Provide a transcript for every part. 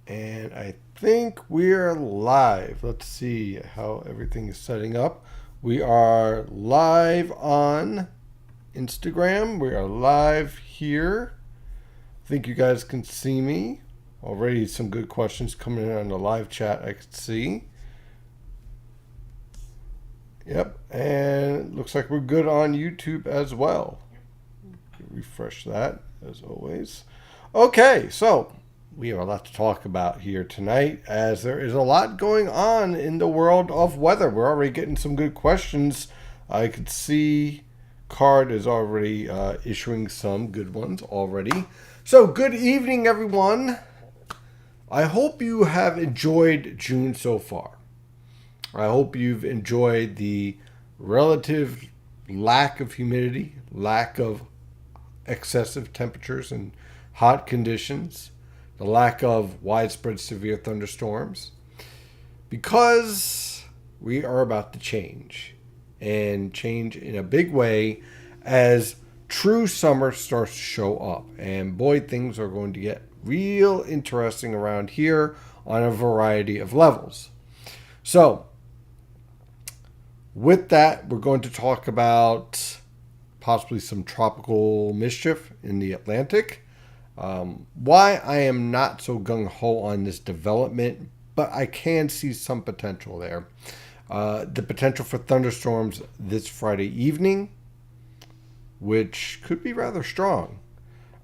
And I think we're live. Let's see how everything is setting up. We are live on Instagram. We are live here. I think you guys can see me. Already some good questions coming in on the live chat I can see. Yep, and it looks like we're good on YouTube as well. Refresh that as always. Okay, so we have a lot to talk about here tonight as there is a lot going on in the world of weather. We're already getting some good questions. I could see Card is already issuing some good ones already. So, good evening, everyone. I hope you have enjoyed June so far. I hope you've enjoyed the relative lack of humidity, lack of excessive temperatures and hot conditions, the lack of widespread severe thunderstorms, because we are about to change and change in a big way as true summer starts to show up. And boy, things are going to get real interesting around here on a variety of levels. So, with that, we're going to talk about possibly some tropical mischief in the Atlantic. Why I am not so gung-ho on this development, but I can see some potential there. The potential for thunderstorms this Friday evening, which could be rather strong.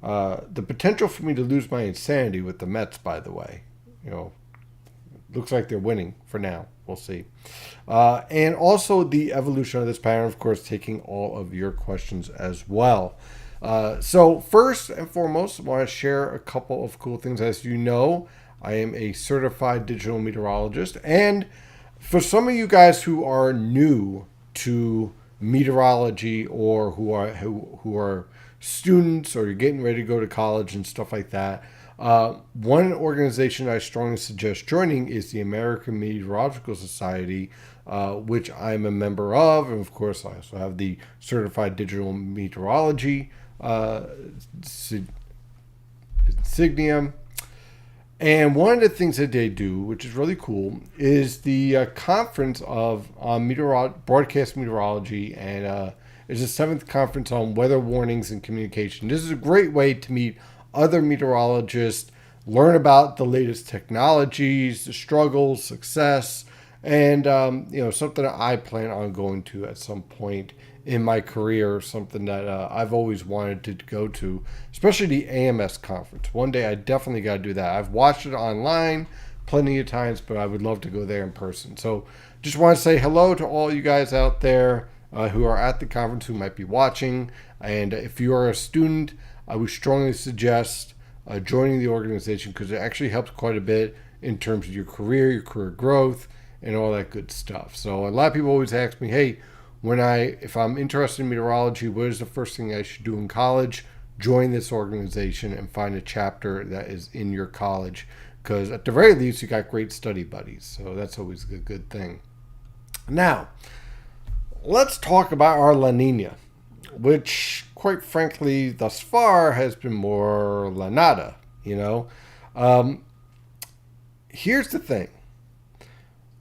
The potential for me to lose my insanity with the Mets, by the way. Looks like they're winning for now. We'll see. And also the evolution of this pattern, of course, taking all of your questions as well. So first and foremost, I want to share a couple of cool things. As you know, I am a certified digital meteorologist. And for some of you guys who are new to meteorology or who are students or you're getting ready to go to college and stuff like that, one organization I strongly suggest joining is the American Meteorological Society, which I'm a member of. And of course, I also have the Certified Digital Meteorology insignia. And one of the things that they do, which is really cool, is the conference of broadcast meteorology, and it's the 7th conference on weather warnings and communication. This is a great way to meet other meteorologists, learn about the latest technologies, the struggles, success, and something that I plan on going to at some point in my career, something that I've always wanted to go to, especially the AMS conference. One day I definitely got to do that. I've watched it online plenty of times, but I would love to go there in person. So just want to say hello to all you guys out there who are at the conference, who might be watching. And if you are a student, I would strongly suggest joining the organization because it actually helps quite a bit in terms of your career growth, and all that good stuff. So a lot of people always ask me, hey, if I'm interested in meteorology, what is the first thing I should do in college? Join this organization and find a chapter that is in your college, because at the very least, you got great study buddies. So that's always a good thing. Now, let's talk about our La Nina, which, quite frankly, thus far has been more La Nada, Here's the thing.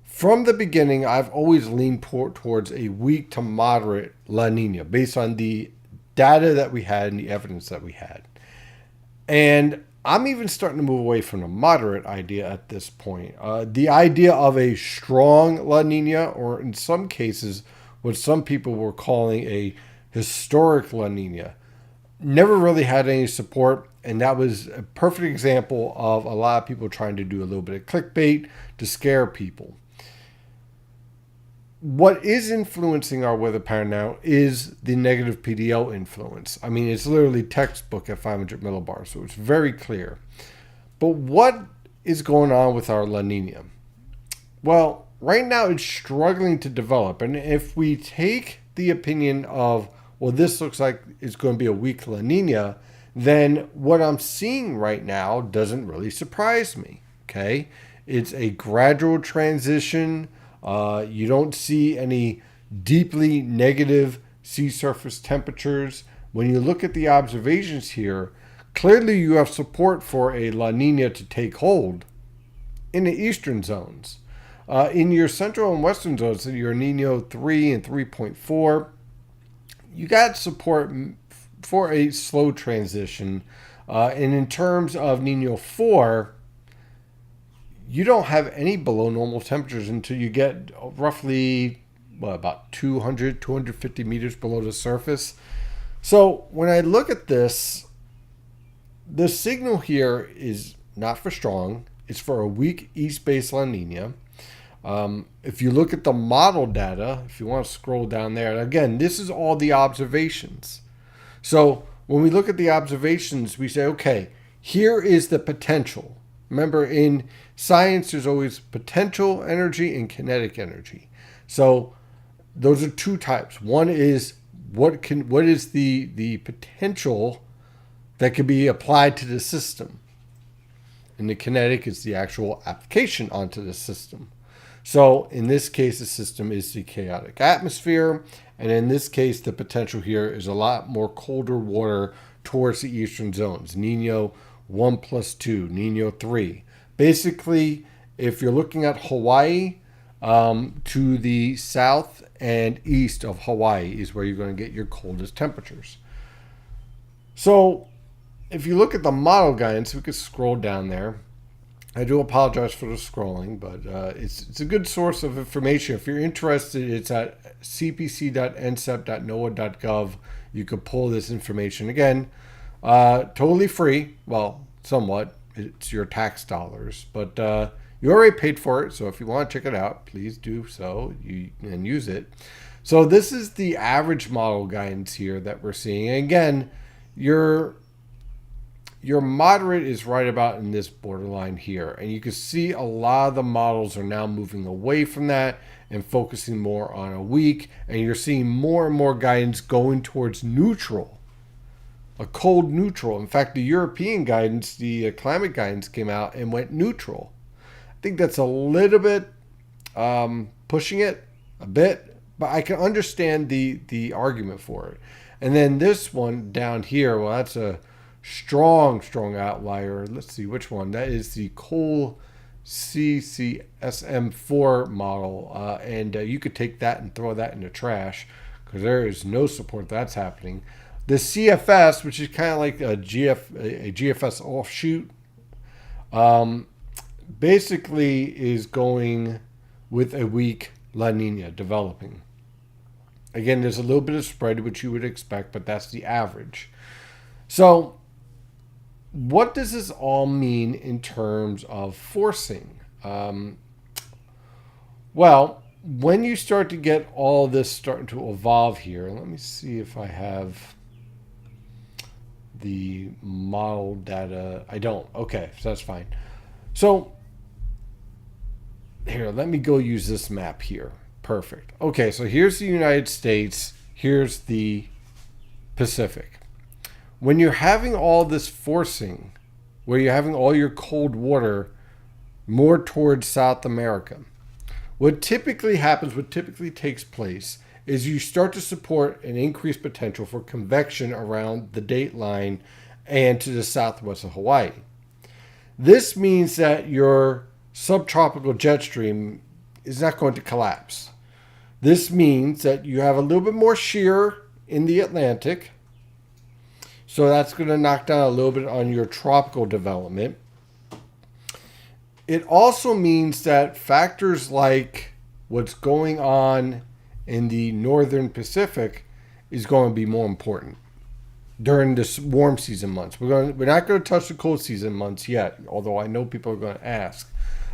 From the beginning, I've always leaned towards a weak to moderate La Nina based on the data that we had and the evidence that we had. And I'm even starting to move away from the moderate idea at this point. The idea of a strong La Nina, or in some cases, what some people were calling a historic La Nina, never really had any support. And that was a perfect example of a lot of people trying to do a little bit of clickbait to scare people. What is influencing our weather pattern now is the negative PDL influence. I mean, it's literally textbook at 500 millibars, so it's very clear. But what is going on with our La Nina? Well, right now it's struggling to develop. And if we take the opinion of, well, this looks like it's going to be a weak La Nina, then what I'm seeing right now doesn't really surprise me, okay? It's a gradual transition. You don't see any deeply negative sea surface temperatures. When you look at the observations here, clearly you have support for a La Nina to take hold. in the eastern zones. In your central and western zones, so your Nino 3 and 3.4, you got support for a slow transition. And in terms of Nino 4, you don't have any below normal temperatures until you get roughly about 200, 250 meters below the surface. So when I look at this, the signal here is not for strong. It's for a weak east-based La Nina. If you look at the model data, if you want to scroll down there, again, this is all the observations. So when we look at the observations, we say, okay, here is the potential. Remember, in science, there's always potential energy and kinetic energy. So those are two types. One is what is the potential that can be applied to the system. And the kinetic is the actual application onto the system. So in this case, the system is the chaotic atmosphere. And in this case, the potential here is a lot more colder water towards the eastern zones. Nino 1 plus 2, Nino 3. Basically, if you're looking at Hawaii, to the south and east of Hawaii is where you're going to get your coldest temperatures. So if you look at the model guidance, we could scroll down there. I do apologize for the scrolling, but it's a good source of information. If you're interested, it's at cpc.ncep.noaa.gov. You could pull this information. Again, totally free. Well, somewhat. It's your tax dollars, but you already paid for it. So if you want to check it out, please do so and use it. So this is the average model guidance here that we're seeing. And again, your moderate is right about in this borderline here. And you can see a lot of the models are now moving away from that and focusing more on a weak. And you're seeing more and more guidance going towards neutral, a cold neutral. In fact, the European guidance, the climate guidance came out and went neutral. I think that's a little bit pushing it a bit, but I can understand the argument for it. And then this one down here, well, that's a strong outlier. Let's see which one. That is the coal CCSM4 model. And you could take that and throw that in the trash because there is no support that's happening. The CFS, which is kind of like a GFS offshoot, basically is going with a weak La Nina developing. Again, there's a little bit of spread, which you would expect, but that's the average. So what does this all mean in terms of forcing? Well, when you start to get all this starting to evolve here, let me see if I have the model data. I don't. Okay, so that's fine. So here, let me go use this map here. Perfect. Okay, so here's the United States. Here's the Pacific. When you're having all this forcing, where you're having all your cold water more towards South America, what typically happens, what typically takes place, is you start to support an increased potential for convection around the date line and to the southwest of Hawaii. This means that your subtropical jet stream is not going to collapse. This means that you have a little bit more shear in the Atlantic. So that's going to knock down a little bit on your tropical development. It also means that factors like what's going on in the northern Pacific is going to be more important during this warm season months. We're not going to touch the cold season months yet, although I know people are going to ask.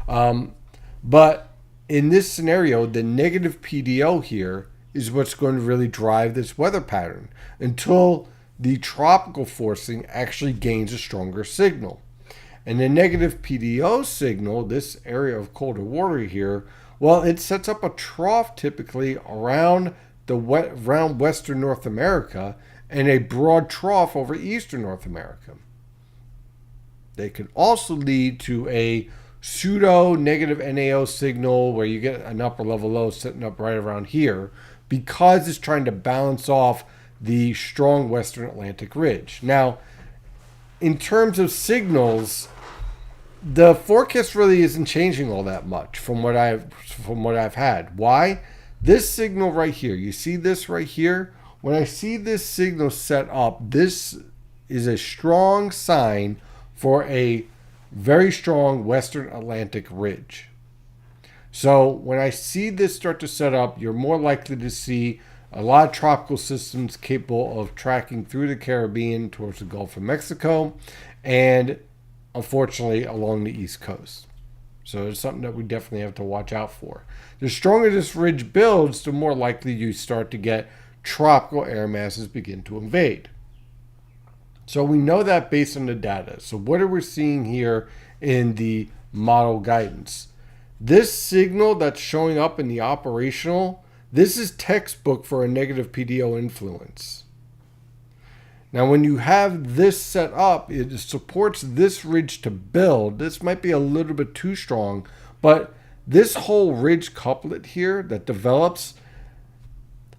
But in this scenario, the negative PDO here is what's going to really drive this weather pattern until the tropical forcing actually gains a stronger signal. And the negative PDO signal, this area of colder water here, well, it sets up a trough typically around western North America and a broad trough over eastern North America. They could also lead to a pseudo negative NAO signal where you get an upper level low sitting up right around here because it's trying to balance off the strong western Atlantic ridge. Now, in terms of signals, the forecast really isn't changing all that much from what I've had. Why? This signal right here, you see this right here? When I see this signal set up, this is a strong sign for a very strong Western Atlantic ridge. So when I see this start to set up, you're more likely to see a lot of tropical systems capable of tracking through the Caribbean towards the Gulf of Mexico and unfortunately along the East Coast. So it's something that we definitely have to watch out for. The stronger this ridge builds, the more likely you start to get tropical air masses begin to invade. So we know that based on the data. So what are we seeing here in the model guidance? This signal that's showing up in the operational, this is textbook for a negative PDO influence. Now, when you have this set up, it supports this ridge to build. This might be a little bit too strong, but this whole ridge couplet here that develops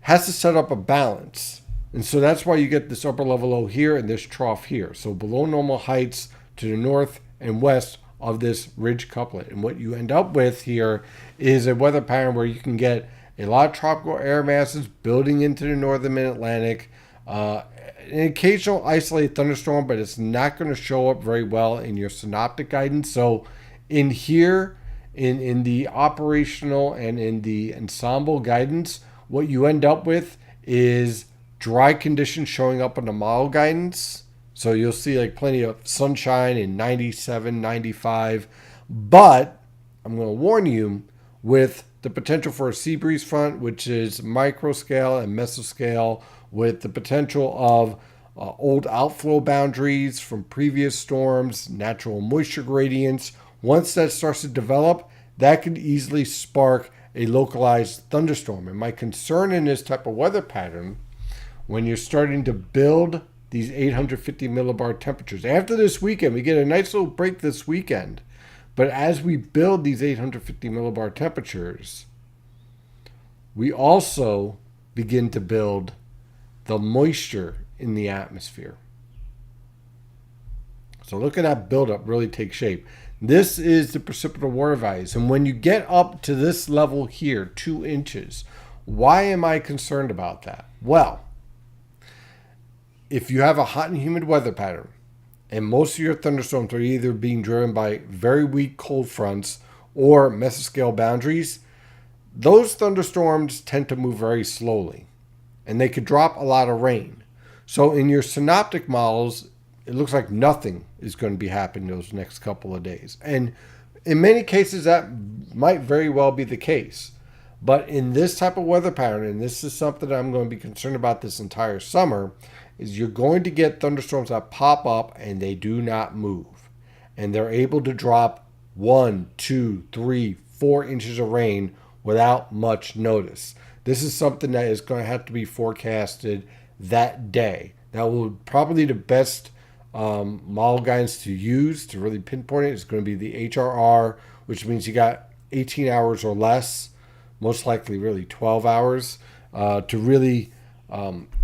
has to set up a balance. And so that's why you get this upper level low here and this trough here. So below normal heights to the north and west of this ridge couplet. And what you end up with here is a weather pattern where you can get a lot of tropical air masses building into the northern mid-Atlantic, an occasional isolated thunderstorm, but it's not going to show up very well in your synoptic guidance. So in here, in the operational and in the ensemble guidance, what you end up with is dry conditions showing up in the model guidance. So you'll see like plenty of sunshine in 97, 95. But I'm going to warn you with the potential for a sea breeze front, which is micro scale and mesoscale, with the potential of old outflow boundaries from previous storms, natural moisture gradients. Once that starts to develop, that could easily spark a localized thunderstorm. And my concern in this type of weather pattern, when you're starting to build these 850 millibar temperatures, after this weekend, we get a nice little break this weekend. But as we build these 850 millibar temperatures, we also begin to build the moisture in the atmosphere. So look at that buildup really take shape. This is the precipitable water values. And when you get up to this level here, 2 inches, why am I concerned about that? Well, if you have a hot and humid weather pattern, and most of your thunderstorms are either being driven by very weak cold fronts or mesoscale boundaries, those thunderstorms tend to move very slowly, and they could drop a lot of rain. So in your synoptic models, it looks like nothing is going to be happening those next couple of days. And in many cases, that might very well be the case. But in this type of weather pattern, and this is something that I'm going to be concerned about this entire summer, is you're going to get thunderstorms that pop up and they do not move. And they're able to drop 1, 2, 3, 4 inches of rain without much notice. This is something that is going to have to be forecasted that day. That will probably the best model guidance to use to really pinpoint it is going to be the HRR, which means you got 18 hours or less, most likely really 12 hours, to really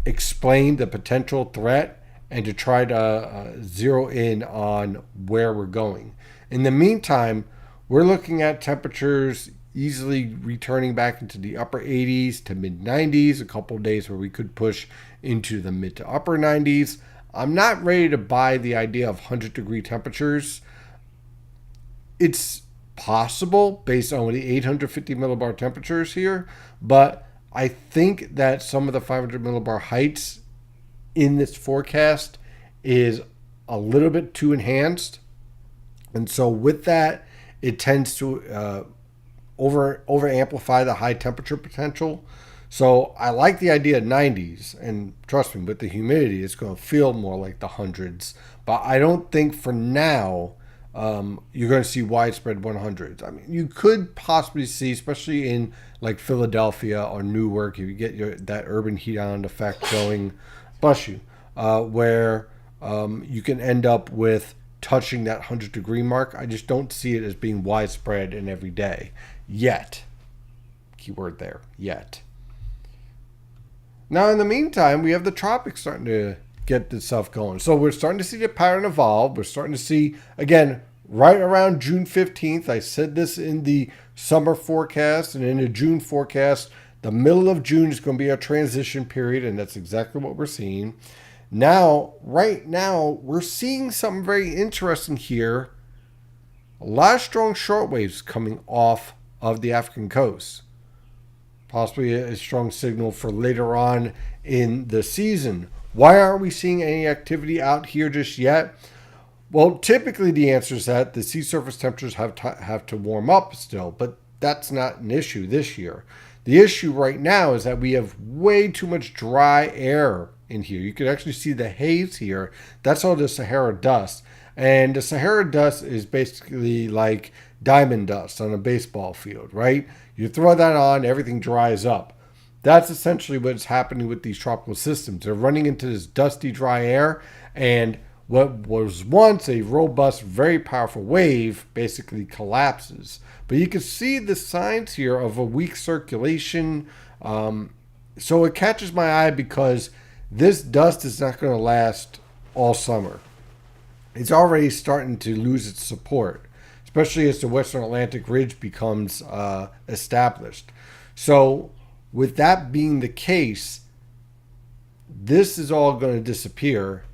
explain the potential threat and to try to zero in on where we're going. In the meantime, we're looking at temperatures easily returning back into the upper 80s to mid 90s, a couple of days where we could push into the mid to upper 90s. I'm not ready to buy the idea of 100-degree temperatures. It's possible based on the 850 millibar temperatures here, but I think that some of the 500 millibar heights in this forecast is a little bit too enhanced. And so with that, it tends to over amplify the high temperature potential. So I like the idea of 90s, and trust me, with the humidity, it's going to feel more like the hundreds. But I don't think for now you're going to see widespread 100s. I mean, you could possibly see, especially in like Philadelphia or Newark, if you get that urban heat island effect going, bless you, where you can end up with touching that 100-degree mark. I just don't see it as being widespread and every day yet. Keyword there, yet. Now, in the meantime, we have the tropics starting to get this stuff going. So we're starting to see the pattern evolve. We're starting to see, again, right around June 15th. I said this in the summer forecast and in the June forecast. The middle of June is going to be a transition period, and that's exactly what we're seeing. Now, right now, we're seeing something very interesting here. A lot of strong short waves coming off of the African coast. Possibly a strong signal for later on in the season. Why aren't we seeing any activity out here just yet? Well, typically the answer is that the sea surface temperatures have to warm up still, but that's not an issue this year. The issue right now is that we have way too much dry air in here. You can actually see the haze here. That's all the Sahara dust. And the Sahara dust is basically like diamond dust on a baseball field, right? You throw that on, everything dries up. That's essentially what's happening with these tropical systems. They're running into this dusty, dry air, and what was once a robust, very powerful wave basically collapses. But you can see the signs here of a weak circulation. So it catches my eye because this dust is not going to last all summer. It's already starting to lose its support, especially as the Western Atlantic Ridge becomes established. So with that being the case, this is all going to disappear.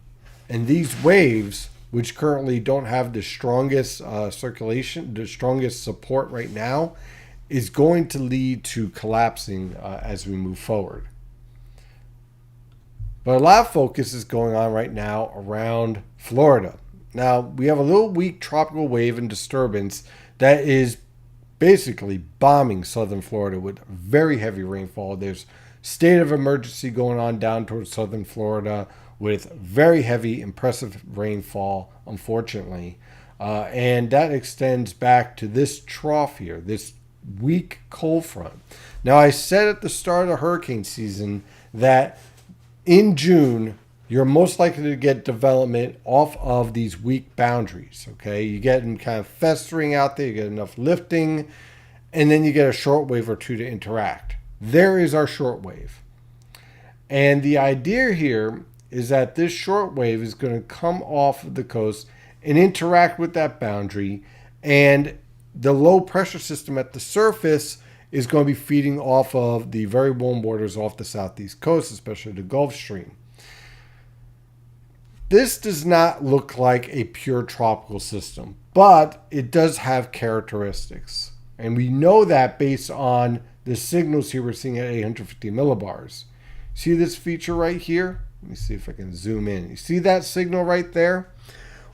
And these waves, which currently don't have the strongest circulation, the strongest support right now, is going to lead to collapsing as we move forward. But a lot of focus is going on right now around Florida. Now, we have a little weak tropical wave and disturbance that is basically bombing southern Florida with very heavy rainfall. There's state of emergency going on down towards southern Florida with very heavy, impressive rainfall, unfortunately. And that extends back to this trough here, this weak cold front. Now, I said at the start of hurricane season that in June, you're most likely to get development off of these weak boundaries, okay? You get them kind of festering out there, you get enough lifting, and then you get a short wave or two to interact. There is our short wave. And the idea here is that this short wave is going to come off of the coast and interact with that boundary, and the low pressure system at the surface is going to be feeding off of the very warm waters off the southeast coast, especially the Gulf Stream. This does not look like a pure tropical system, but it does have characteristics. And we know that based on the signals here we're seeing at 850 millibars. See this feature right here? Let me see if I can zoom in. You see that signal right there?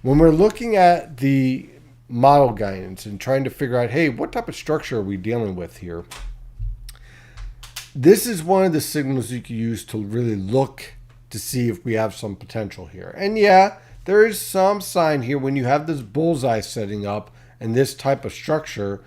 When we're looking at the model guidance and trying to figure out, hey, what type of structure are we dealing with here? This is one of the signals you can use to really look to see if we have some potential here. And yeah, there is some sign here when you have this bullseye setting up and this type of structure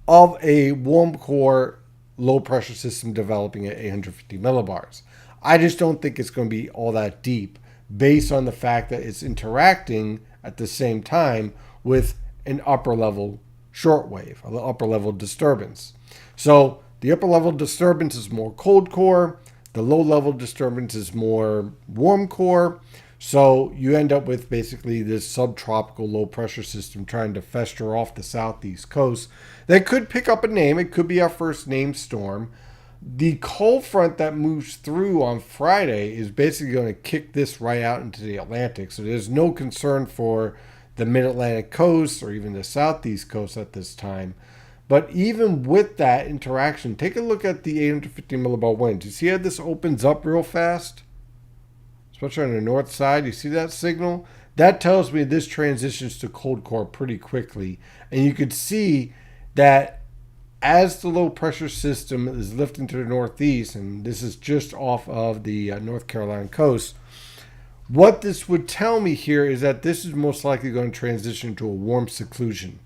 of a warm core low pressure system developing at 850 millibars. I just don't think it's going to be all that deep based on the fact that it's interacting at the same time with an upper level shortwave, an upper level disturbance. So the upper level disturbance is more cold core. The low level disturbance is more warm core. So you end up with basically this subtropical low pressure system trying to fester off the southeast coast. That could pick up a name. It could be our first named storm. The cold front that moves through on Friday is basically going to kick this right out into the Atlantic. So there's no concern for the mid-Atlantic coast or even the southeast coast at this time. But even with that interaction, take a look at the 850 millibar winds. You see how this opens up real fast? Especially on the north side. You see that signal? That tells me this transitions to cold core pretty quickly. And you could see that as the low pressure system is lifting to the northeast, and this is just off of the North Carolina coast, what this would tell me here is that this is most likely going to transition to a warm seclusion,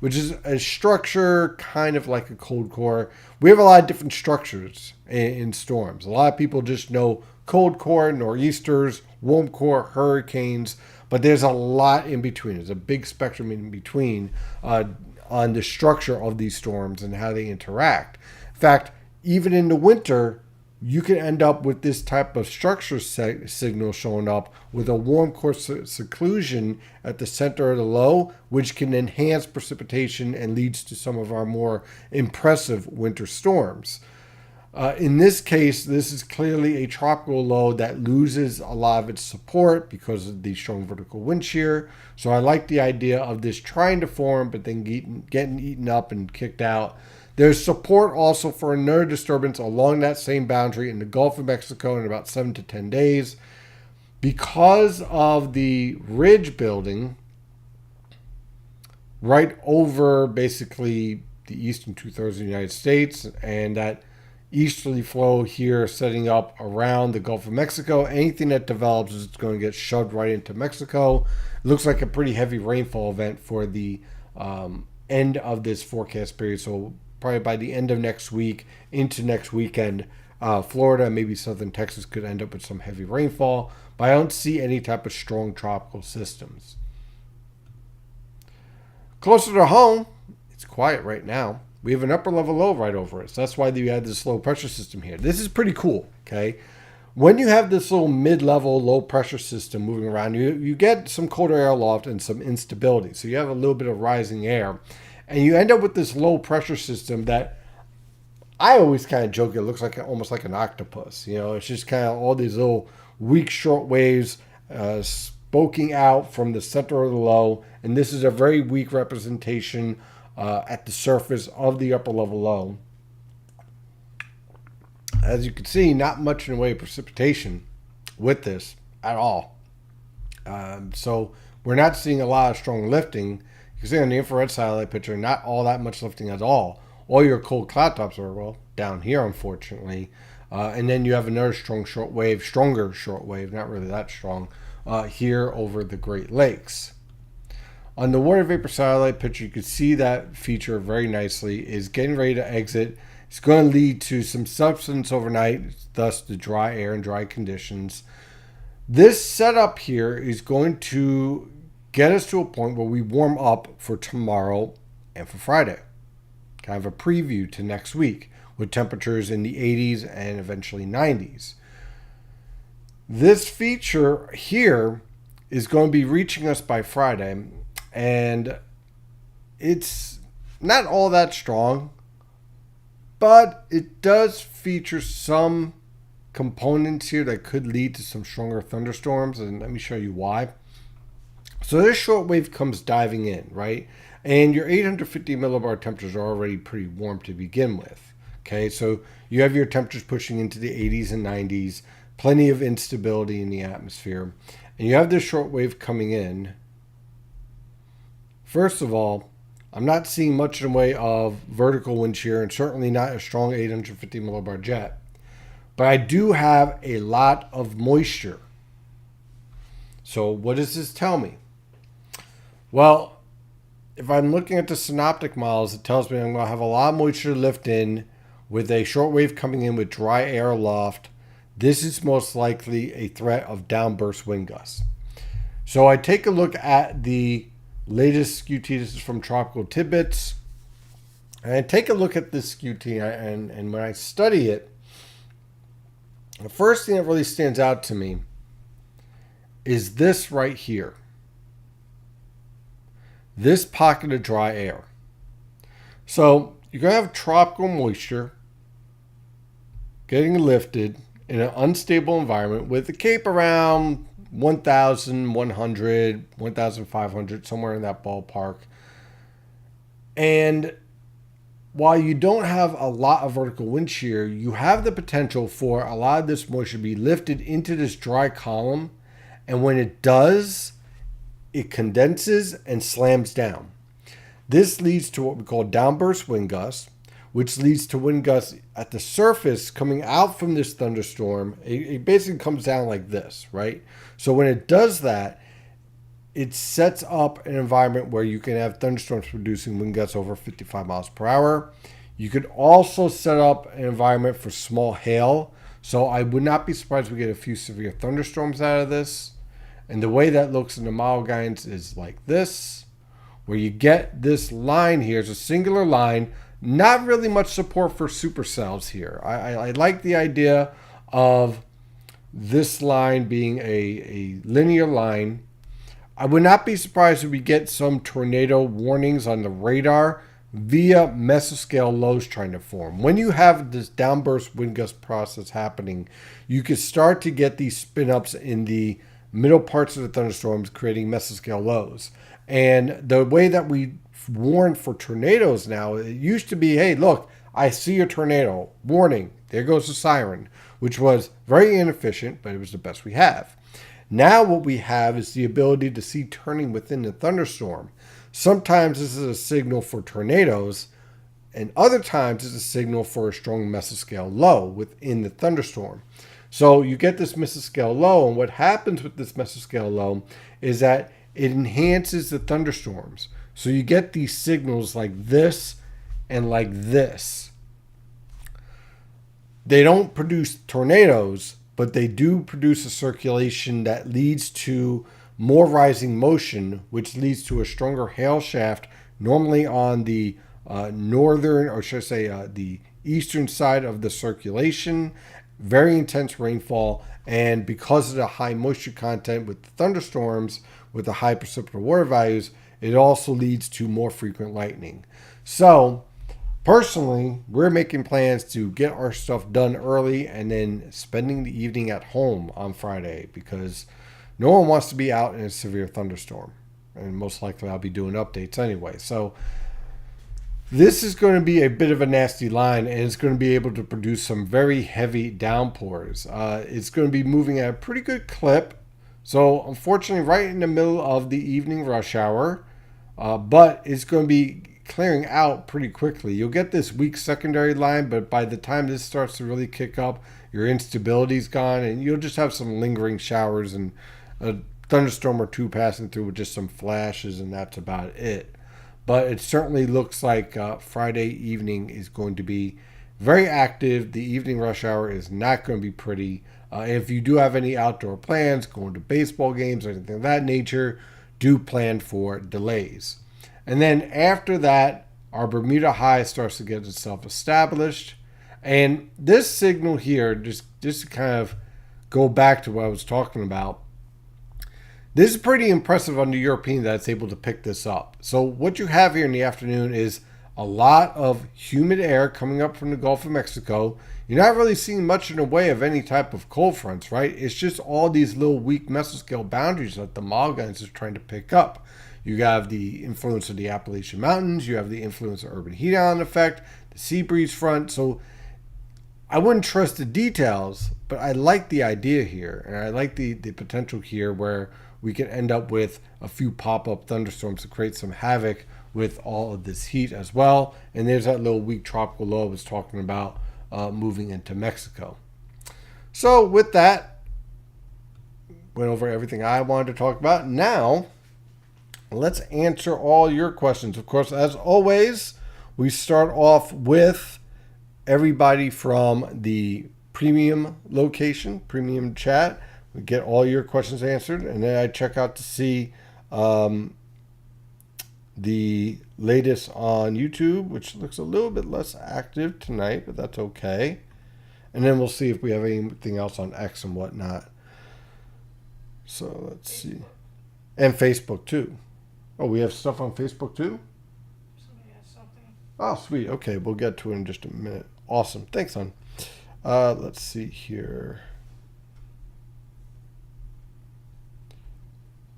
which is a structure kind of like a cold core. We have a lot of different structures in storms. A lot of people just know cold core, nor'easters, warm core, hurricanes, but there's a lot in between. There's a big spectrum in between on the structure of these storms and how they interact. In fact, even in the winter, you can end up with this type of structure signal showing up with a warm core seclusion at the center of the low, which can enhance precipitation and leads to some of our more impressive winter storms. In this case, this is clearly a tropical low that loses a lot of its support because of the strong vertical wind shear. So I like the idea of this trying to form, but then getting eaten up and kicked out. There's support also for another disturbance along that same boundary in the Gulf of Mexico in about 7 to 10 days. Because of the ridge building right over basically the eastern two-thirds of the United States, and that easterly flow here setting up around the Gulf of Mexico, anything that develops is going to get shoved right into Mexico. It looks like a pretty heavy rainfall event for the end of this forecast period. So probably by the end of next week into next weekend, Florida, maybe southern Texas could end up with some heavy rainfall, but I don't see any type of strong tropical systems. Closer to home, it's quiet right now. We have an upper level low right over it. So that's why you have this low pressure system here. This is pretty cool, okay? When you have this little mid-level low pressure system moving around, you get some colder air aloft and some instability. So you have a little bit of rising air. And you end up with this low pressure system that I always kind of joke, it looks like almost like an octopus. You know, it's just kind of all these little weak short waves spoking out from the center of the low. And this is a very weak representation at the surface of the upper level low. As you can see, not much in the way of precipitation with this at all. So we're not seeing a lot of strong lifting. You can see on the infrared satellite picture, not all that much lifting at all. All your cold cloud tops are, well, down here, unfortunately. And then you have another stronger short wave, not really that strong, here over the Great Lakes. On the water vapor satellite picture, you can see that feature very nicely is getting ready to exit. It's going to lead to some subsidence overnight, thus the dry air and dry conditions. This setup here is going to get us to a point where we warm up for tomorrow and for Friday. Kind of a preview to next week with temperatures in the 80s and eventually 90s. This feature here is going to be reaching us by Friday, and it's not all that strong, but it does feature some components here that could lead to some stronger thunderstorms, and let me show you why. So this short wave comes diving in, right? And your 850 millibar temperatures are already pretty warm to begin with. Okay, so you have your temperatures pushing into the 80s and 90s, plenty of instability in the atmosphere, and you have this short wave coming in. First of all, I'm not seeing much in the way of vertical wind shear and certainly not a strong 850 millibar jet, but I do have a lot of moisture. So what does this tell me? Well, if I'm looking at the synoptic models, it tells me I'm going to have a lot of moisture lift in with a short wave coming in with dry air aloft. This is most likely a threat of downburst wind gusts. So I take a look at the latest SKUT. This is from Tropical Tidbits. And I take a look at this SKUT, and when I study it, the first thing that really stands out to me is this right here. This pocket of dry air. So you're going to have tropical moisture getting lifted in an unstable environment with the Cape around 1,100, 1,500, somewhere in that ballpark. And while you don't have a lot of vertical wind shear, you have the potential for a lot of this moisture to be lifted into this dry column. And when it does, it condenses and slams down. This leads to what we call downburst wind gusts, which leads to wind gusts at the surface coming out from this thunderstorm. It basically comes down like this, right? So when it does that, it sets up an environment where you can have thunderstorms producing wind gusts over 55 miles per hour. You could also set up an environment for small hail. So I would not be surprised if we get a few severe thunderstorms out of this. And the way that looks in the model guidance is like this, where you get this line here. It's a singular line not really much support for supercells here. I like the idea of this line being a linear line. I would not be surprised if we get some tornado warnings on the radar via mesoscale lows trying to form. When you have this downburst wind gust process happening, you can start to get these spin ups in the middle parts of the thunderstorms, creating mesoscale lows. And the way that we warn for tornadoes now, it used to be, hey, look, I see a tornado, warning, there goes the siren, which was very inefficient, but it was the best we have. Now what we have is the ability to see turning within the thunderstorm. Sometimes this is a signal for tornadoes, and other times it's a signal for a strong mesoscale low within the thunderstorm. So you get this mesoscale low, and what happens with this mesoscale low is that it enhances the thunderstorms. So you get these signals like this and like this. They don't produce tornadoes, but they do produce a circulation that leads to more rising motion, which leads to a stronger hail shaft, normally on the northern, or should I say the eastern side of the circulation. Very intense rainfall, and because of the high moisture content with the thunderstorms, with the high precipitable water values, it also leads to more frequent lightning. So personally, we're making plans to get our stuff done early and then spending the evening at home on Friday, because no one wants to be out in a severe thunderstorm. And most likely I'll be doing updates anyway. So this is going to be a bit of a nasty line, and it's going to be able to produce some very heavy downpours. It's going to be moving at a pretty good clip. So unfortunately, right in the middle of the evening rush hour, but it's going to be clearing out pretty quickly. You'll get this weak secondary line, but by the time this starts to really kick up, your instability's gone, and you'll just have some lingering showers and a thunderstorm or two passing through with just some flashes, and that's about it. But it certainly looks like Friday evening is going to be very active. The evening rush hour is not going to be pretty. If you do have any outdoor plans, going to baseball games or anything of that nature, do plan for delays. And then after that, our Bermuda high starts to get itself established. And this signal here, just to kind of go back to what I was talking about, this is pretty impressive on the European that it's able to pick this up. So what you have here in the afternoon is a lot of humid air coming up from the Gulf of Mexico. You're not really seeing much in the way of any type of cold fronts, right? It's just all these little weak mesoscale boundaries that the Malgans is trying to pick up. You have the influence of the Appalachian Mountains. You have the influence of urban heat island effect, the sea breeze front. So I wouldn't trust the details, but I like the idea here. And I like the potential here where we can end up with a few pop-up thunderstorms to create some havoc with all of this heat as well. And there's that little weak tropical low I was talking about moving into Mexico. So with that, went over everything I wanted to talk about. Now, let's answer all your questions. Of course, as always, we start off with everybody from the premium location, premium chat. We get all your questions answered, and then I check out to see the latest on YouTube, which looks a little bit less active tonight, but that's okay. And then we'll see if we have anything else on X and whatnot. So let's see. And Facebook too. Oh, we have stuff on Facebook too? Somebody has something. Oh, sweet. Okay, we'll get to it in just a minute. Awesome. Thanks, hon. Let's see here.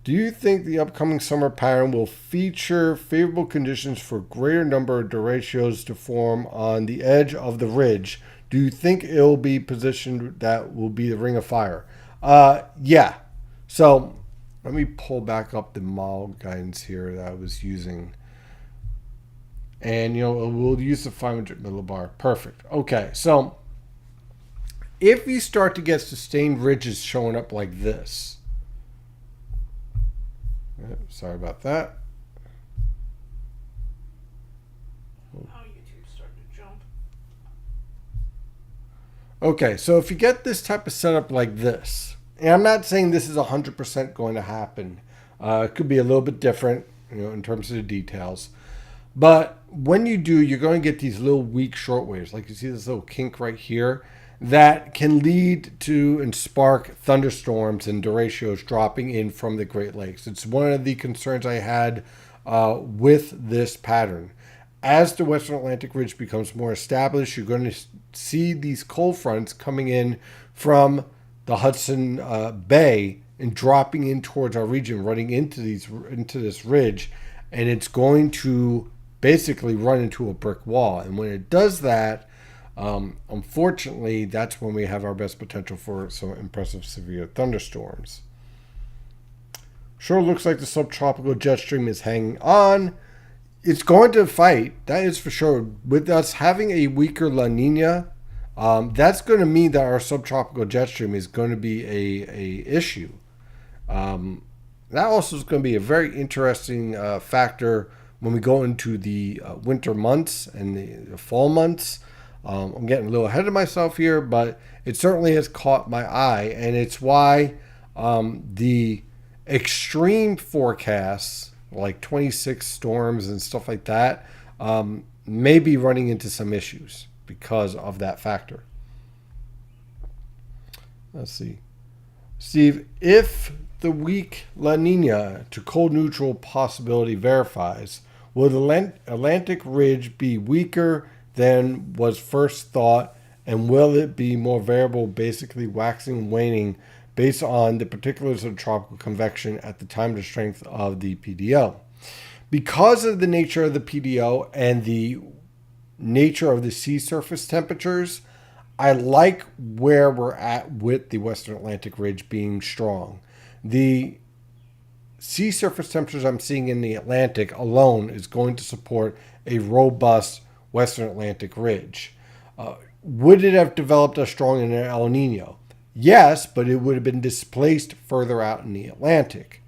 Do you think the upcoming summer pattern will feature favorable conditions for greater number of derechos to form on the edge of the ridge? Do you think it'll be positioned that will be the ring of fire? Yeah. So let me pull back up the model guidance here that I was using. And, we'll use the 500 millibar. Perfect. Okay, so if you start to get sustained ridges showing up like this, sorry about that. Now YouTube's starting to jump. Okay, so if you get this type of setup like this, and I'm not saying this is 100% going to happen. It could be a little bit different, in terms of the details. But when you do, you're going to get these little weak short waves. Like you see this little kink right here that can lead to and spark thunderstorms and derechos dropping in from the Great Lakes. It's one of the concerns I had with this pattern. As the Western Atlantic Ridge becomes more established, you're going to see these cold fronts coming in from the Hudson Bay and dropping in towards our region, running into this ridge, and it's going to basically run into a brick wall. And when it does that, unfortunately, that's when we have our best potential for some impressive severe thunderstorms. Sure looks like the subtropical jet stream is hanging on. It's going to fight, that is for sure. With us having a weaker La Nina, that's going to mean that our subtropical jet stream is going to be a issue. That also is going to be a very interesting factor when we go into the winter months and the fall months. I'm getting a little ahead of myself here, but it certainly has caught my eye, and it's why the extreme forecasts, like 26 storms and stuff like that, may be running into some issues because of that factor. Let's see. Steve, if the weak La Nina to cold neutral possibility verifies, will the Atlantic Ridge be weaker than was first thought, and will it be more variable, basically waxing and waning based on the particulars of tropical convection at the time of strength of the PDO? Because of the nature of the PDO and the nature of the sea surface temperatures, I like where we're at with the Western Atlantic Ridge being strong. The sea surface temperatures I'm seeing in the Atlantic alone is going to support a robust Western Atlantic Ridge. Would it have developed as strong in an El Nino? Yes, but it would have been displaced further out in the Atlantic.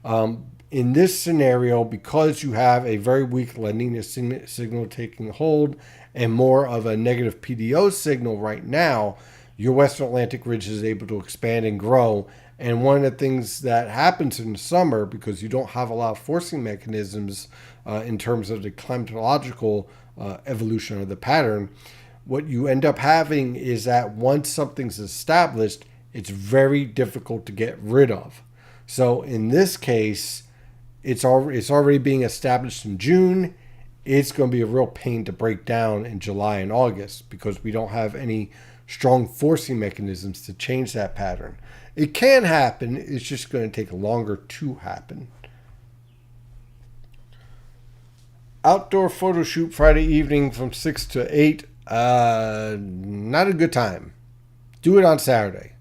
In this scenario, because you have a very weak La Nina signal taking hold and more of a negative PDO signal right now, your Western Atlantic Ridge is able to expand and grow. And one of the things that happens in the summer, because you don't have a lot of forcing mechanisms in terms of the climatological evolution of the pattern, what you end up having is that once something's established, it's very difficult to get rid of. So in this case, it's already being established in June. It's going to be a real pain to break down in July and August because we don't have any strong forcing mechanisms to change that pattern. It can happen. It's just going to take longer to happen. Outdoor photo shoot Friday evening from 6 to 8. Not a good time. Do it on Saturday.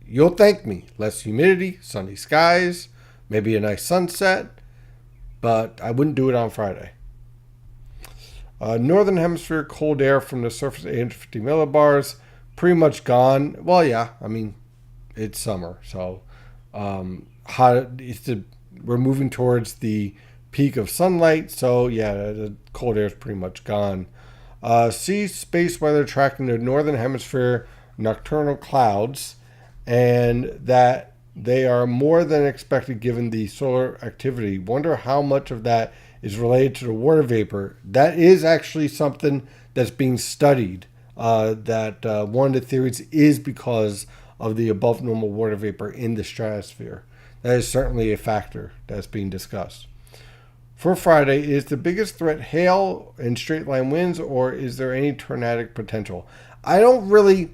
You'll thank me. Less humidity, sunny skies, maybe a nice sunset, but I wouldn't do it on Friday. Northern Hemisphere cold air from the surface 850 millibars, pretty much gone. Well, yeah, I mean, it's summer, so hot. We're moving towards the peak of sunlight, so yeah, the cold air is pretty much gone. See space weather tracking the northern hemisphere nocturnal clouds, and that they are more than expected given the solar activity. Wonder how much of that is related to the water vapor. That is actually something that's being studied. That one of the theories is because of the above normal water vapor in the stratosphere. That is certainly a factor that's being discussed. For Friday, is the biggest threat hail and straight line winds, or is there any tornadic potential? The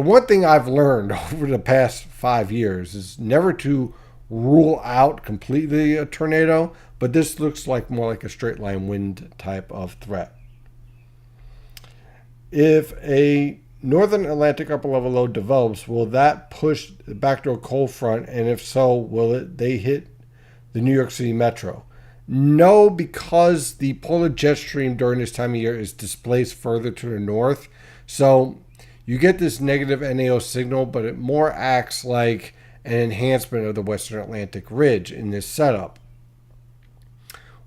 one thing I've learned over the past 5 years is never to rule out completely a tornado, but this looks like more like a straight line wind type of threat. If a northern Atlantic upper level low develops, will that push the backdoor cold front, and if so, they hit the New York City metro? No, because the polar jet stream during this time of year is displaced further to the north. So you get this negative NAO signal, but it more acts like an enhancement of the Western Atlantic Ridge in this setup.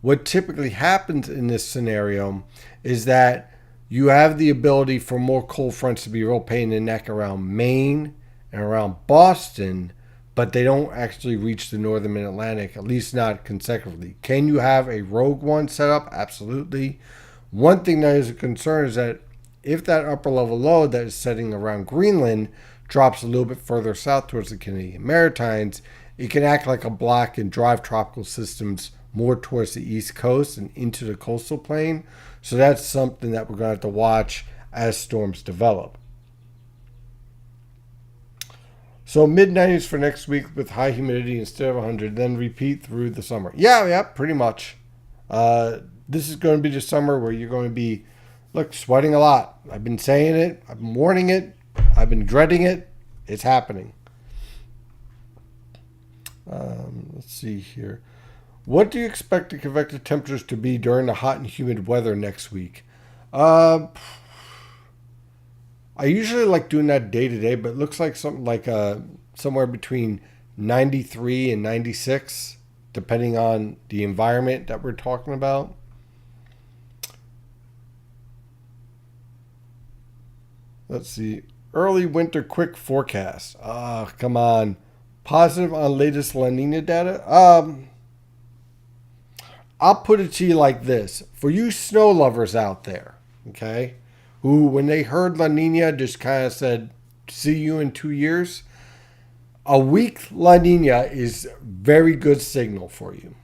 What typically happens in this scenario is that you have the ability for more cold fronts to be real pain in the neck around Maine and around Boston, but they don't actually reach the northern mid-Atlantic, at least not consecutively. Can you have a rogue one set up? Absolutely. One thing that is a concern is that if that upper level low that is setting around Greenland drops a little bit further south towards the Canadian Maritimes, it can act like a block and drive tropical systems more towards the east coast and into the coastal plain. So that's something that we're going to have to watch as storms develop. So mid-90s for next week with high humidity instead of 100, then repeat through the summer. Yeah, pretty much. This is going to be the summer where you're going to be, sweating a lot. I've been saying it. I've been warning it. I've been dreading it. It's happening. Let's see here. What do you expect the convective temperatures to be during the hot and humid weather next week? I usually like doing that day to day, but it looks like something like somewhere between 93 and 96, depending on the environment that we're talking about. Let's see. Early winter quick forecast. Come on. Positive on latest La Nina data? I'll put it to you like this. For you snow lovers out there, okay, who when they heard La Nina just kind of said, see you in 2 years, a weak La Nina is very good signal for you.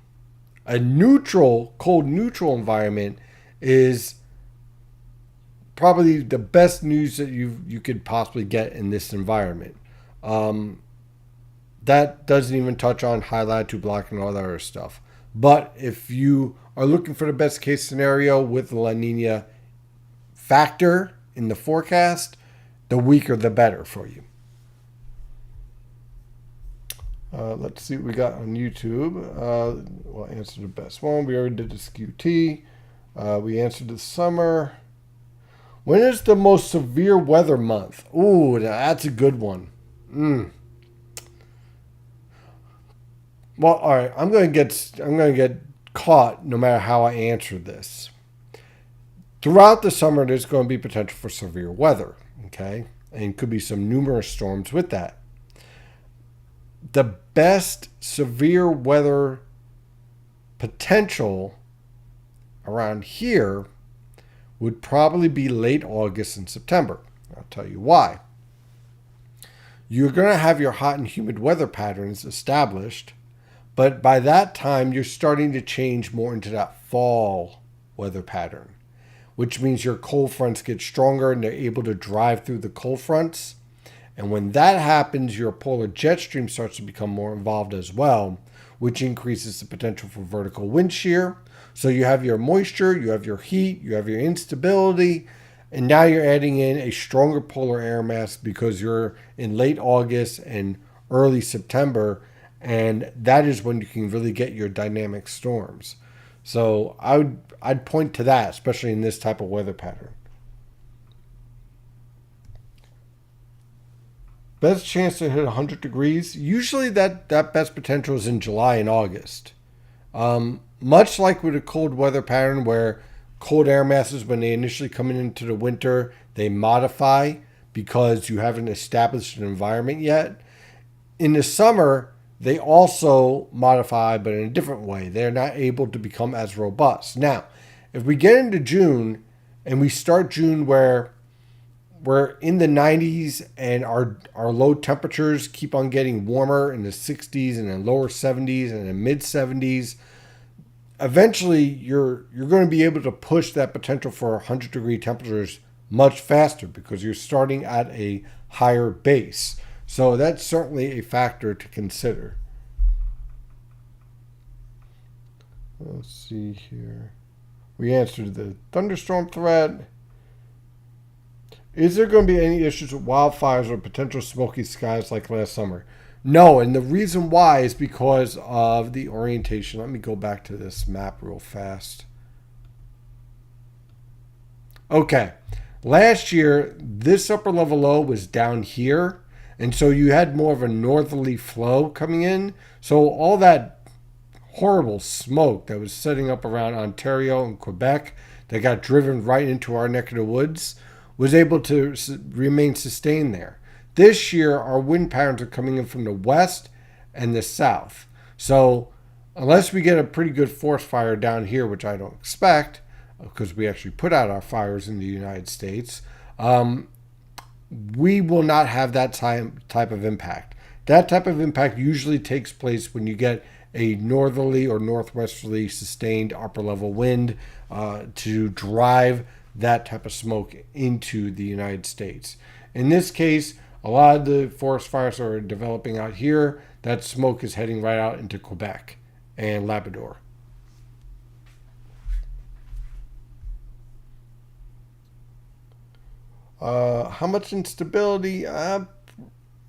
A neutral, cold neutral environment is probably the best news that you could possibly get in this environment. That doesn't even touch on high latitude block and all that other stuff. But if you are looking for the best case scenario with the La Nina factor in the forecast, the weaker the better for you. Let's see what we got on YouTube. We'll answer the best one. We already did this QT. We answered the summer. When is the most severe weather month? Ooh, that's a good one. Well, all right. I'm going to get caught no matter how I answer this. Throughout the summer, there's going to be potential for severe weather. Okay, and could be some numerous storms with that. The best severe weather potential around here would probably be late August and September. I'll tell you why. You're going to have your hot and humid weather patterns established, but by that time, you're starting to change more into that fall weather pattern, which means your cold fronts get stronger and they're able to drive through the cold fronts. And when that happens, your polar jet stream starts to become more involved as well, which increases the potential for vertical wind shear. So you have your moisture, you have your heat, you have your instability, and now you're adding in a stronger polar air mass because you're in late August and early September, and that is when you can really get your dynamic storms. So I'd point to that, especially in this type of weather pattern. Best chance to hit 100 degrees. Usually that best potential is in July and August. Much like with a cold weather pattern where cold air masses, when they initially come into the winter, they modify because you haven't established an environment yet. In the summer, they also modify, but in a different way. They're not able to become as robust. Now, if we get into June and we start June where we're in the 90s and our low temperatures keep on getting warmer in the 60s and then lower 70s and then mid 70s, eventually you're going to be able to push that potential for 100 degree temperatures much faster because you're starting at a higher base. So that's certainly a factor to consider. Let's see here. We answered the thunderstorm threat. Is there going to be any issues with wildfires or potential smoky skies like last summer? No, and the reason why is because of the orientation. Let me go back to this map real fast. Okay, last year, this upper level low was down here, and so you had more of a northerly flow coming in. So all that horrible smoke that was setting up around Ontario and Quebec that got driven right into our neck of the woods was able to remain sustained there. This year, our wind patterns are coming in from the west and the south. So unless we get a pretty good forest fire down here, which I don't expect, because we actually put out our fires in the United States, we will not have that type of impact. That type of impact usually takes place when you get a northerly or northwesterly sustained upper level wind to drive that type of smoke into the United States. In this case, a lot of the forest fires are developing out here. That smoke is heading right out into Quebec and Labrador. How much instability? It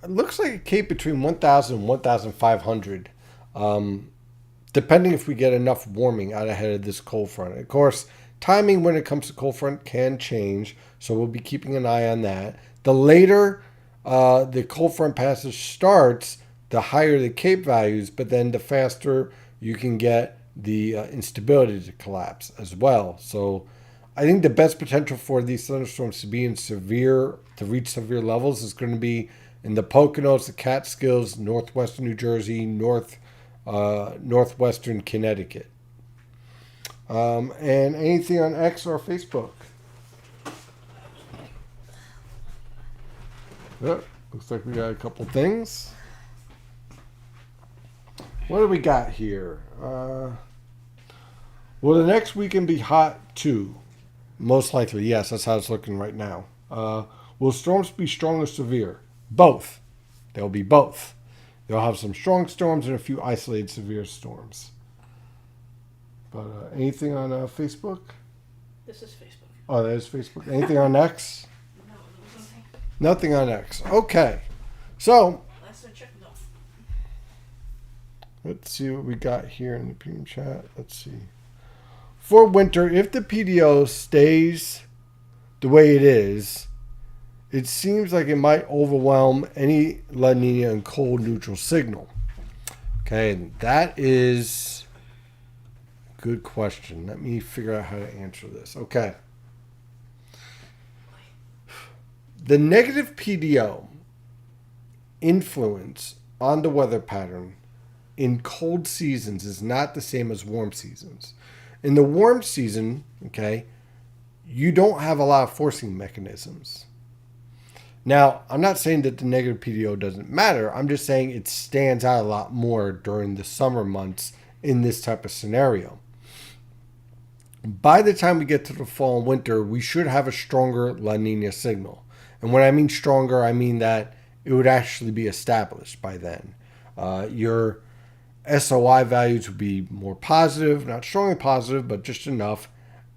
looks like a cape between 1,000 and 1,500, depending if we get enough warming out ahead of this cold front. Of course, timing when it comes to cold front can change, so we'll be keeping an eye on that. The later the cold front passage starts, the higher the cape values, but then the faster you can get the instability to collapse as well. So I think the best potential for these thunderstorms to be to reach severe levels is going to be in the Poconos, the Catskills, northwestern New Jersey, northwestern Connecticut. And anything on X or Facebook? Yep, looks like we got a couple things. What do we got here? Will the next weekend be hot too? Most likely, yes. That's how it's looking right now. Will storms be strong or severe? Both. They'll be both. They'll have some strong storms and a few isolated severe storms. But anything on Facebook? This is Facebook. Oh, that is Facebook. Anything on X? No, there was nothing. Nothing on X. Okay. So, Last I checked, no. let's see what we got here in the premium chat. Let's see. For winter, if the PDO stays the way it is, it seems like it might overwhelm any La Nina and cold neutral signal. Okay, and that is a good question. Let me figure out how to answer this. Okay. The negative PDO influence on the weather pattern in cold seasons is not the same as warm seasons. In the warm season, okay, you don't have a lot of forcing mechanisms. Now, I'm not saying that the negative PDO doesn't matter. I'm just saying it stands out a lot more during the summer months in this type of scenario. By the time we get to the fall and winter, we should have a stronger La Nina signal. And when I mean stronger, I mean that it would actually be established by then. Your SOI values would be more positive, not strongly positive, but just enough.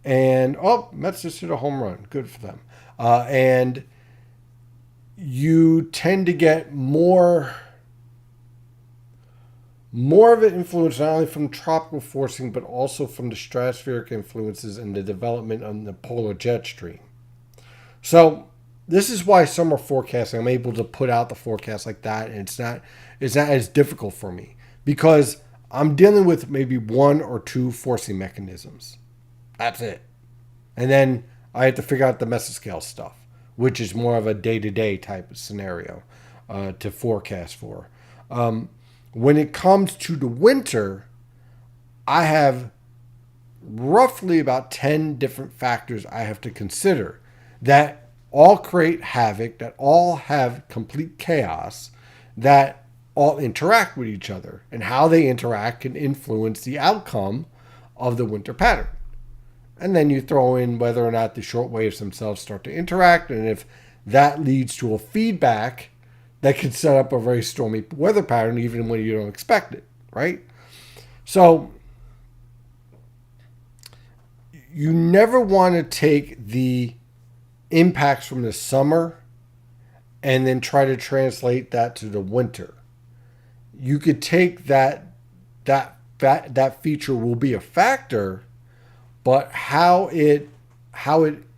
And, Mets just hit a home run. Good for them. And you tend to get more of an influence not only from tropical forcing, but also from the stratospheric influences and the development on the polar jet stream. So this is why summer forecasting, I'm able to put out the forecast like that, and it's not as difficult for me. Because I'm dealing with maybe one or two forcing mechanisms. That's it. And then I have to figure out the mesoscale stuff, which is more of a day-to-day type of scenario to forecast for. When it comes to the winter, I have roughly about 10 different factors I have to consider that all create havoc, that all have complete chaos, that all interact with each other, and how they interact can influence the outcome of the winter pattern. And then you throw in whether or not the short waves themselves start to interact, and if that leads to a feedback that can set up a very stormy weather pattern even when you don't expect it, right? So you never want to take the impacts from the summer and then try to translate that to the winter. You could take that feature will be a factor, but how it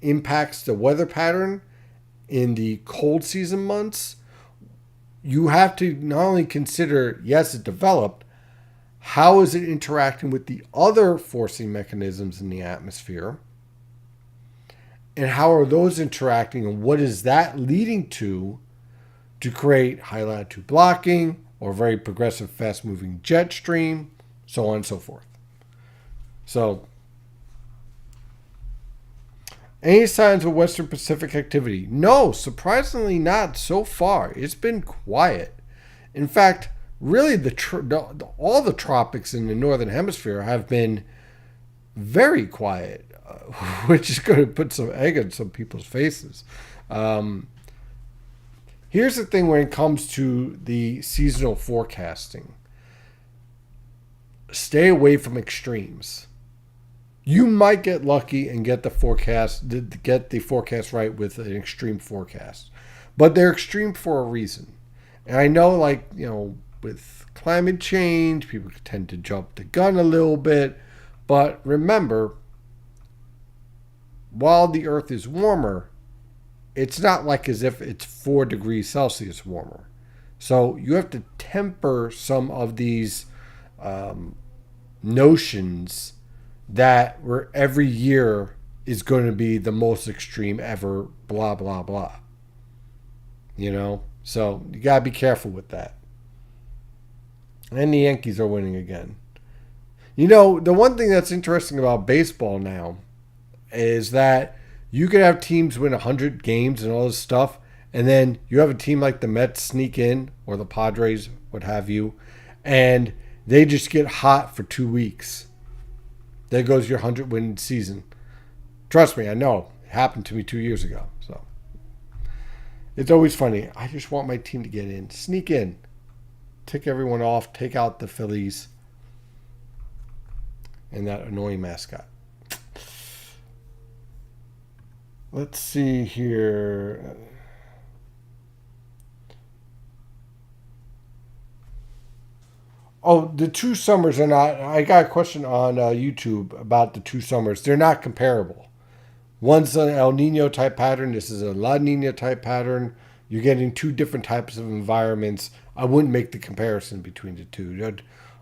impacts the weather pattern in the cold season months, you have to not only consider, yes, it developed, how is it interacting with the other forcing mechanisms in the atmosphere, and how are those interacting, and what is that leading to create high latitude blocking, or very progressive, fast-moving jet stream, so on and so forth. So, any signs of Western Pacific activity? No, surprisingly not so far. It's been quiet. In fact, really, all the tropics in the northern hemisphere have been very quiet, which is going to put some egg on some people's faces. Here's the thing when it comes to the seasonal forecasting. Stay away from extremes. You might get lucky and get the forecast right with an extreme forecast. But they're extreme for a reason. And I know, with climate change, people tend to jump the gun a little bit. But remember, while the Earth is warmer, it's not like as if it's 4 degrees Celsius warmer. So you have to temper some of these notions that where every year is going to be the most extreme ever, blah, blah, blah. So you got to be careful with that. And the Yankees are winning again. The one thing that's interesting about baseball now is that you could have teams win 100 games and all this stuff, and then you have a team like the Mets sneak in, or the Padres, what have you, and they just get hot for 2 weeks. There goes your 100-win season. Trust me, I know. It happened to me 2 years ago. So it's always funny. I just want my team to get in. Sneak in. Take everyone off. Take out the Phillies. And that annoying mascot. Let's see here. Oh, the two summers are not. I got a question on YouTube about the two summers. They're not comparable. One's an El Nino type pattern. This is a La Nina type pattern. You're getting two different types of environments. I wouldn't make the comparison between the two.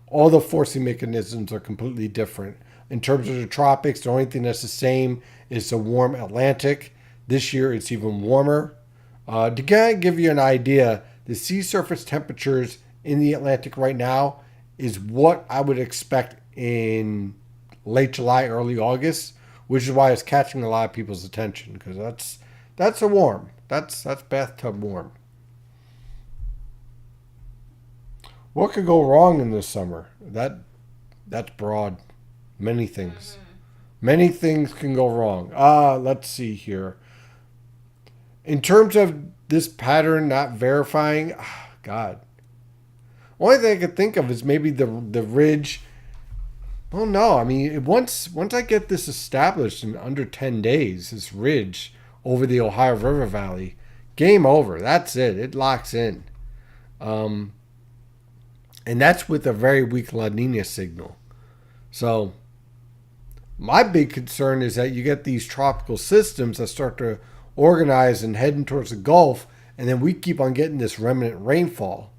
All the forcing mechanisms are completely different. In terms of the tropics, the only thing that's the same is the warm Atlantic. This year, it's even warmer. To kind of give you an idea, the sea surface temperatures in the Atlantic right now is what I would expect in late July, early August, which is why it's catching a lot of people's attention, because that's a warm. That's bathtub warm. What could go wrong in this summer? That's broad. Many things. Many things can go wrong. Let's see here. In terms of this pattern not verifying, God. Only thing I could think of is maybe the ridge. Well, no. I mean, once I get this established in under 10 days, this ridge over the Ohio River Valley, game over. That's it. It locks in. And that's with a very weak La Nina signal. So my big concern is that you get these tropical systems that start to organize and heading towards the Gulf, and then we keep on getting this remnant rainfall.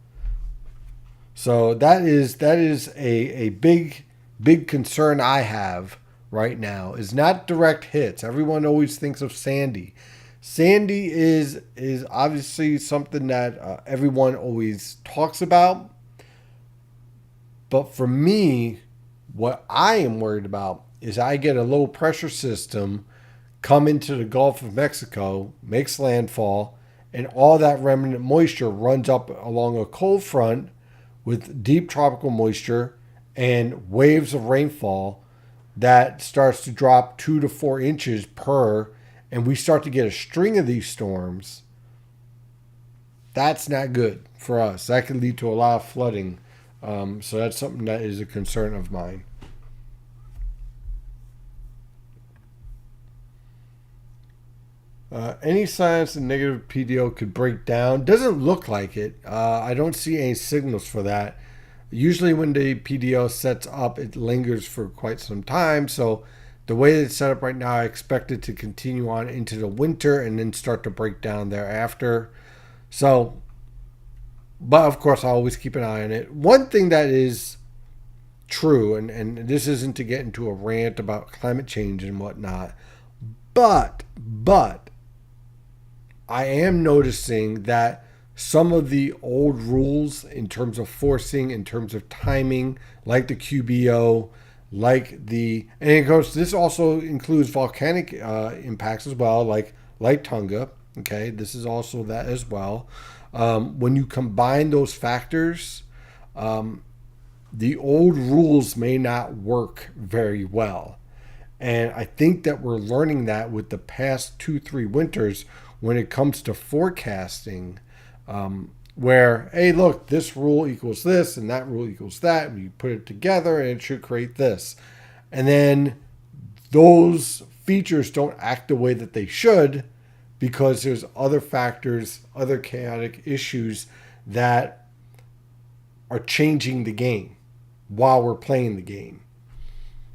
So that is a big concern I have right now, is not direct hits. Everyone always thinks of Sandy. Sandy is obviously something that everyone always talks about. But for me, what I am worried about is I get a low pressure system come into the Gulf of Mexico, makes landfall, and all that remnant moisture runs up along a cold front with deep tropical moisture and waves of rainfall that starts to drop 2 to 4 inches per, and we start to get a string of these storms. That's not good for us. That could lead to a lot of flooding. So that's something that is a concern of mine. Any signs the negative PDO could break down? Doesn't look like it. I don't see any signals for that. Usually when the PDO sets up, it lingers for quite some time. So the way it's set up right now, I expect it to continue on into the winter and then start to break down thereafter. So, but of course, I always keep an eye on it. One thing that is true, and this isn't to get into a rant about climate change and whatnot, but I am noticing that some of the old rules in terms of forcing, in terms of timing, like the QBO, and it goes. This also includes volcanic impacts as well, like Tonga. Okay, this is also that as well. When you combine those factors, the old rules may not work very well. And I think that we're learning that with the past 2-3 winters when it comes to forecasting, where, hey, look, this rule equals this and that rule equals that. And you put it together and it should create this. And then those features don't act the way that they should because there's other factors, other chaotic issues that are changing the game while we're playing the game,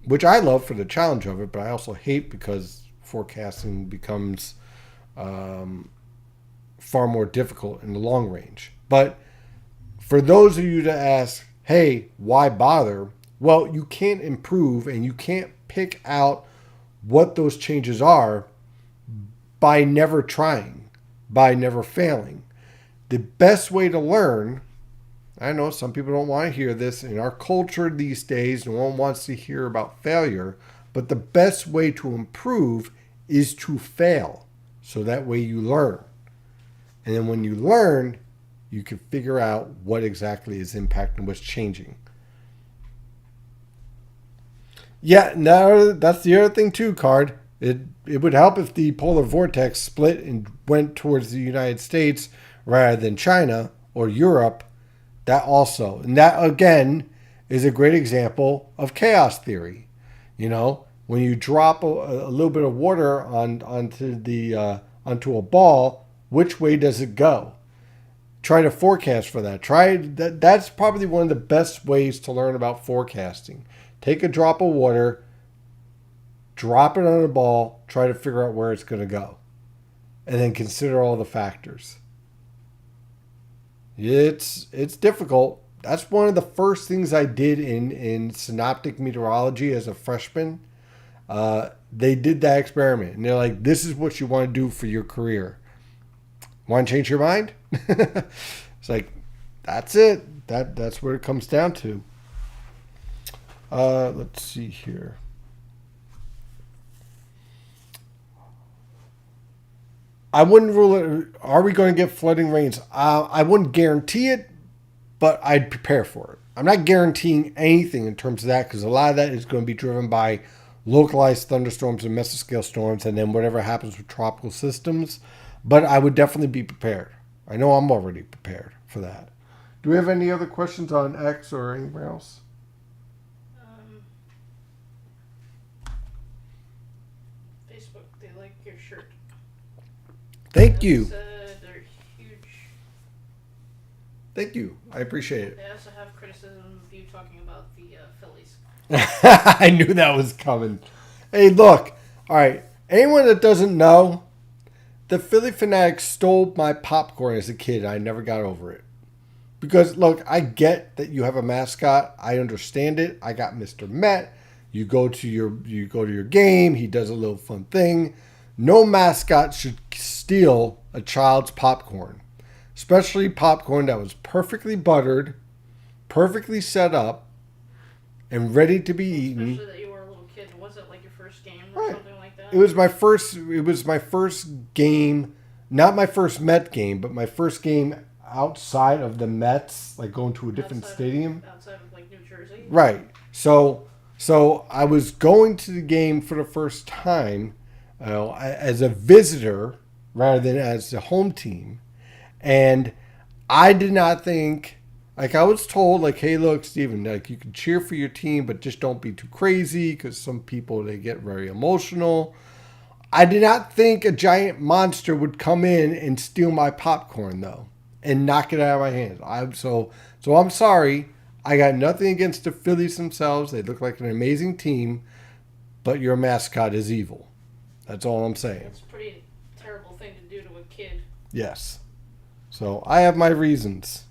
which I love for the challenge of it, but I also hate because forecasting becomes far more difficult in the long range. But for those of you to ask, hey, why bother? Well, you can't improve and you can't pick out what those changes are by never trying, by never failing. The best way to learn, I know some people don't want to hear this. In our culture these days, no one wants to hear about failure. But the best way to improve is to fail. So that way you learn. And then when you learn, you can figure out what exactly is impacting, what's changing. Yeah, no, that's the other thing too, Card. It would help if the polar vortex split and went towards the United States rather than China or Europe. That also, and that again is a great example of chaos theory. You know, when you drop a little bit of water onto a ball, which way does it go? Try to forecast for that. That's probably one of the best ways to learn about forecasting. Take a drop of water, drop it on a ball, try to figure out where it's going to go, and then consider all the factors. It's difficult. That's one of the first things I did in synoptic meteorology as a freshman. They did that experiment, and they're like, this is what you want to do for your career. Want to change your mind? It's like, that's it. That's what it comes down to. Let's see here. I wouldn't rule it. Are we going to get flooding rains? I wouldn't guarantee it, but I'd prepare for it. I'm not guaranteeing anything in terms of that because a lot of that is going to be driven by localized thunderstorms and mesoscale storms and then whatever happens with tropical systems. But I would definitely be prepared. I know I'm already prepared for that. Do we have any other questions on X or anywhere else? Facebook, they like your shirt. Thank you. They're huge. Thank you. I appreciate it. They also have criticism of you talking about the Phillies. I knew that was coming. Hey, look. All right. Anyone that doesn't know, the Philly Fanatics stole my popcorn as a kid. I never got over it. Because, look, I get that you have a mascot. I understand it. I got Mr. Met. You go to your game. He does a little fun thing. No mascot should steal a child's popcorn, especially popcorn that was perfectly buttered, perfectly set up, and ready to be eaten. Especially that you were a little kid. Was it like your first game or something like that? It was my first game, not my first Met game, but my first game outside of the Mets, like going to a different stadium. Outside of like New Jersey. Right. So I was going to the game for the first time. As a visitor rather than as the home team. And I did not think, like I was told, like, hey, look, Steven, like you can cheer for your team, but just don't be too crazy because some people, they get very emotional. I did not think a giant monster would come in and steal my popcorn, though, and knock it out of my hands. So I'm sorry. I got nothing against the Phillies themselves. They look like an amazing team, but your mascot is evil. That's all I'm saying. It's a pretty terrible thing to do to a kid. Yes. So I have my reasons.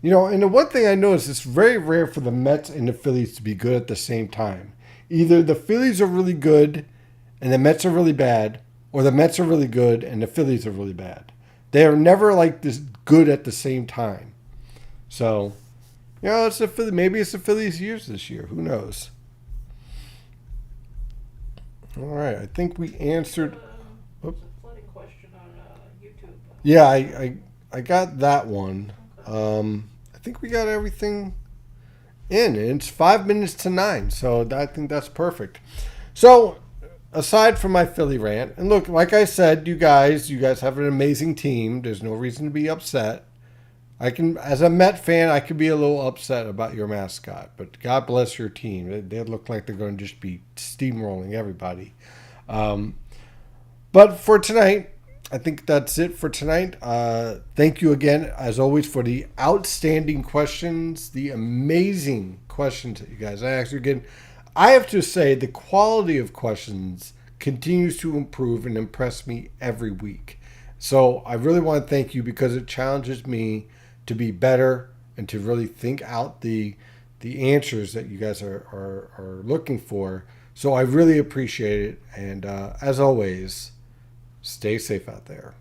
You know, and the one thing I noticed, it's very rare for the Mets and the Phillies to be good at the same time. Either the Phillies are really good and the Mets are really bad, or the Mets are really good and the Phillies are really bad. they're never like this good at the same time. So, it's maybe it's the Phillies' years this year. Who knows? All right, I think we answered. There's a flooding question on YouTube. Yeah, I got that one. Okay. I think we got everything in. It's 5 minutes to 9, so I think that's perfect. So, aside from my Philly rant, and look, like I said, you guys have an amazing team. There's no reason to be upset. As a Met fan, I could be a little upset about your mascot, but God bless your team. They look like they're going to just be steamrolling everybody. But for tonight, I think that's it for tonight. Thank you again, as always, for the outstanding questions, the amazing questions that you guys asked. Again, I have to say the quality of questions continues to improve and impress me every week. So I really want to thank you because it challenges me to be better and to really think out the answers that you guys are looking for. So I really appreciate it. And as always, stay safe out there.